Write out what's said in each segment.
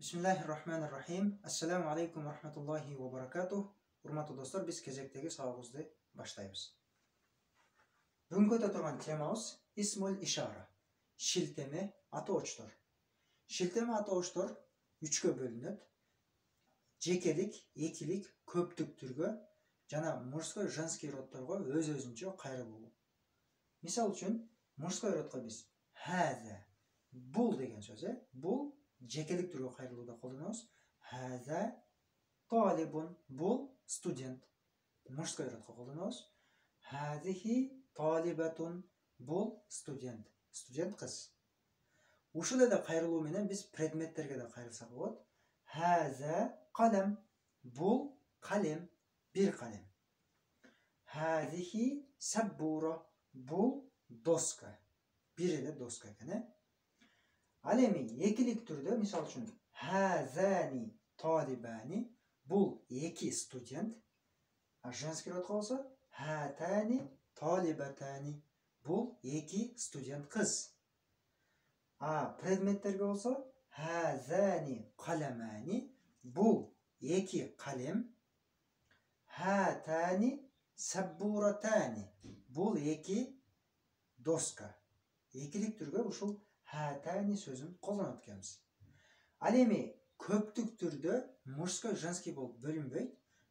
Bismillahirrahmanirrahim. Assalamu alaikum wa rahmatullahi wa barakatuh. Урматтуу достор, биз кезектеги сабагыбызды баштайбыз. Бүгүнкү өтө турган темабыз исмул ишара. Шилтеме атоочтор. Шилтеме атоочтор үчкө бөлүнөт. Жекелик, экилик, көптүк түргө жана мужской, женский роддорго өз-өзүнчө кайрылуу. Мисал үчүн, мужской родго биз хаза, бул деген сөз, бул жекелик түргө кайрылууда колдонобуз. Хаза талибун, бул студент. Мужской родго колдонобуз. Хазихи талибатун, бул студент. Студент кыз. Ушул эле кайрылуу менен биз предметтерге да кайрылсак болот. Хаза калам, бул калем, бир калем. Хазихи саббура, бул доска. Бир эле доска экен. Ал эми экилик түрдө, мисал үчүн, хазани талибани, бул эки студент. А женский родго болсо, хатани талибатани, бул эки студент кыз. А предметтерге болсо, хазани каламани, бул эки калем. Хатани саббуратани, бул эки доска. Экилик түргө ушул хатани сөзүн колдонот экенбиз. Ал эми көптүк түрдө мужской, женский болуп бөлүнбөйт.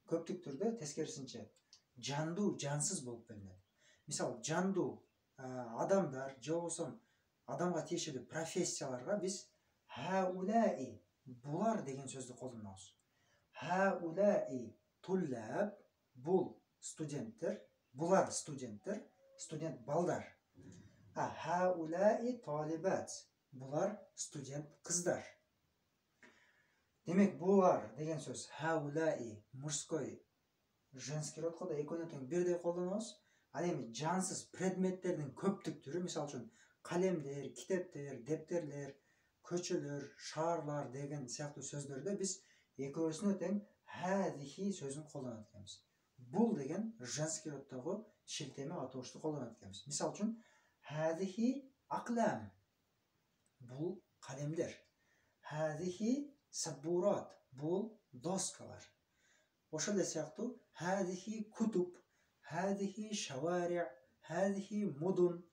Көптүк түрдө тескерисинче жандуу, жансыз болуп бөлүнөт. Мисалы, жандуу адамдар же болбосо адамга тиешелүү профессияларга биз хаулаи, булар деген сөздү колдонобуз. Хаулаи туллаб, бул студенттер, булар студенттер, студент балдар. А хаулаи талибат, булар студент кыздар. Демек, булар деген сөз хаулаи мужской, женский родго да экөөнү тең бирдей колдонобуз. Ал эми жансыз предметтердин көптүк түрү, мисалы үчүн, калемдер, китептер, дептерлер, көчөлөр, шаарлар деген сыяктуу сөздөрдө биз экөөсүнө тең хазихи сөзүн колдонот экенбиз. Бул деген женский роддогу шилтеме атоочту колдонот экенбиз. Мисалы үчүн, хазихи аклам, бул калемдер. Хазихи саббурат, бул доскалар. Ошол эле сыяктуу хазихи кутуб, хазихи шавари, хазихи мудун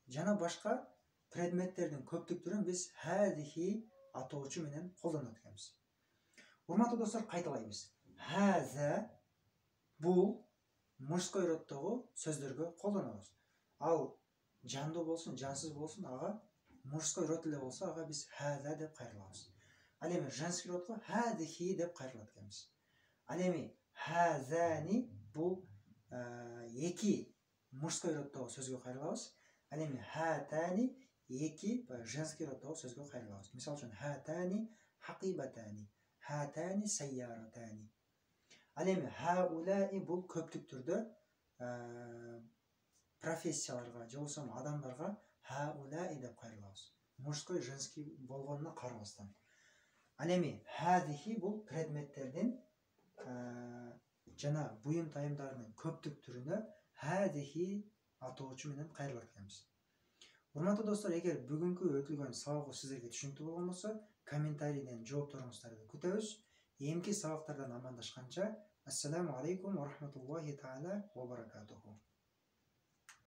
жана башка предметтердин көптүк түрүн биз хазихи атоочу менен колдонот экенбиз. Урматтуу достор, кайталайбыз. Хаза, бул мужской роддогу сөздөргө колдонобуз. Ал жандуу болсун, жансыз болсун, ага мужской род эле болсо, ага биз хаза деп кайрылабыз. Ал эми женский родго хазихи деп кайрылат экенбиз. Ал эми хазани, бул эки мужской роддогу сөзгө кайрылабыз. Ал эми хатани эки женский роддогу сөзгө кайрылабыз. Мисалы үчүн, хатани хакибатани, хатани сайяратани. Ал эми хаулаи бул көптүк түрдө профессияларга же болбосо адамдарга хаулаи деп кайрылабыз. Мужской, женский болгонуна карабастан. Ал эми хазихи бул предметтердин жана буюм тайымдарынын көптүк түрүнө хазихи атоочу менен кайрылат экенбиз. Урматтуу достор, эгер бүгүнкү өтүлгөн сабак сиздерге түшүнүктүү болгон болсо, комментарийден жоопторуңуздарды күтөбүз. Эмки сабактардан амандашканча, ассаламу алейкум ва рахматуллахи таала ва баракатуху.